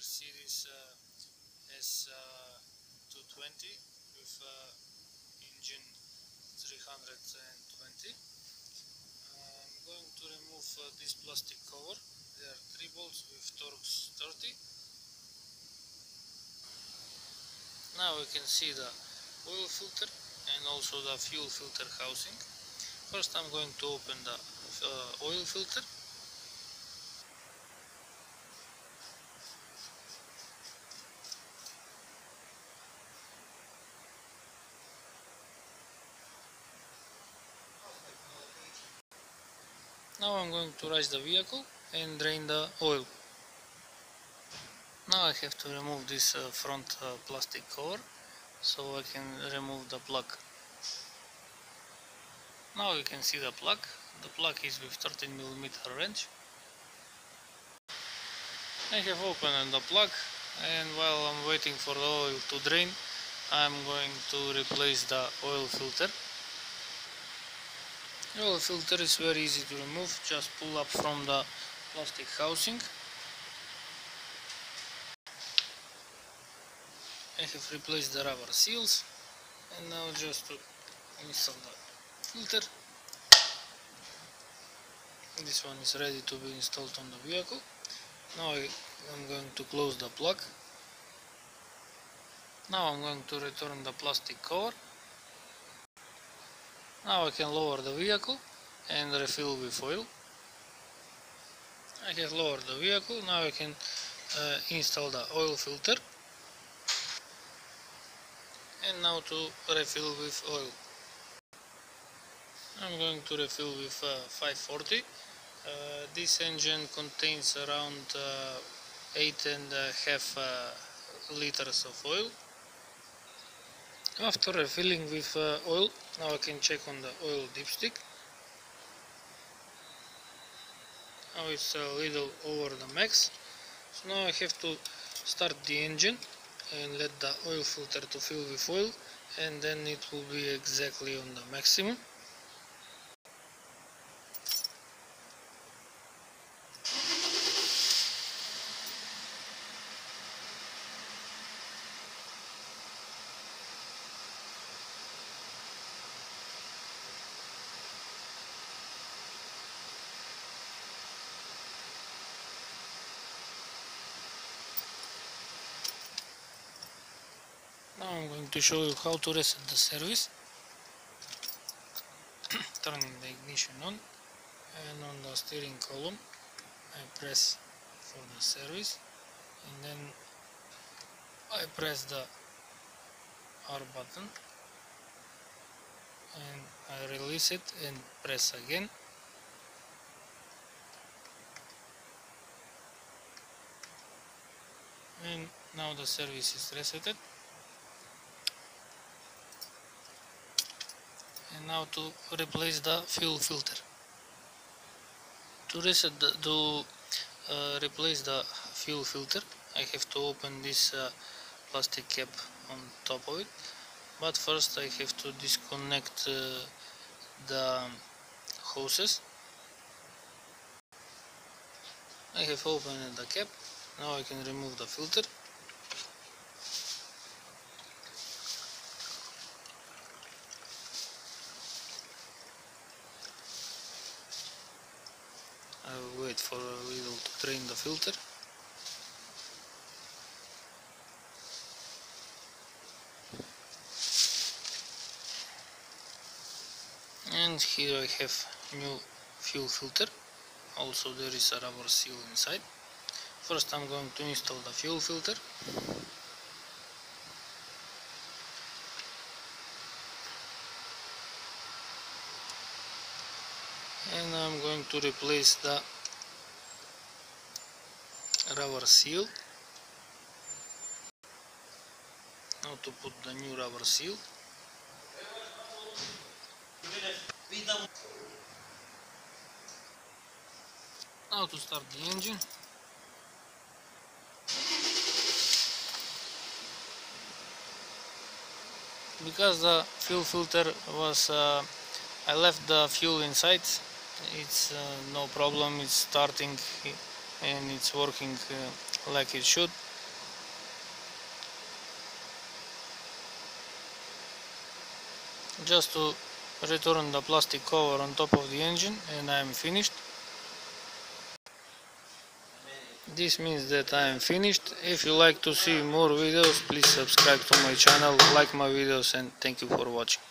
Mercedes S220 with engine 320. I'm going to remove this plastic cover. There are 3 bolts with Torx 30. Now we can see the oil filter and also the fuel filter housing. First I'm going to open the oil filter. Now I'm going to raise the vehicle and drain the oil. Now I have to remove this front plastic cover so I can remove the plug. Now you can see the plug. The plug is with 13mm wrench. I have opened the plug, and while I'm waiting for the oil to drain, I'm going to replace the oil filter. The oil filter is very easy to remove, just pull up from the plastic housing. I have replaced the rubber seals, and now just to install the filter. This one is ready to be installed on the vehicle. Now I'm going to close the plug. Now I'm going to return the plastic cover. Now I can lower the vehicle and refill with oil. I have lowered the vehicle. Now I can install the oil filter. And now to refill with oil. I'm going to refill with 540. This engine contains around 8.5 liters of oil. After refilling with oil, now I can check on the oil dipstick. Now it's a little over the max. So now I have to start the engine and let the oil filter to fill with oil, and then it will be exactly on the maximum. Now I'm going to show you how to reset the service. Turning the ignition on, and on the steering column I press for the service, and then I press the R button, and I release it and press again. And now the service is resetted. And now to replace the fuel filter. To replace the fuel filter, I have to open this plastic cap on top of it. But first I have to disconnect the hoses. I have opened the cap. Now I can remove the filter. I will wait for a little to drain the filter. And here I have new fuel filter. Also there is a rubber seal inside. First I'm going to install the fuel filter. And I'm going to replace the rubber seal. Now to put the new rubber seal. Now to start the engine. Because the fuel filter was I left the fuel inside, it's no problem, it's starting and it's working like it should. just to return the plastic cover on top of the engine, and I am finished. This means that I am finished. If you like to see more videos, please subscribe to my channel, like my videos, and thank you for watching.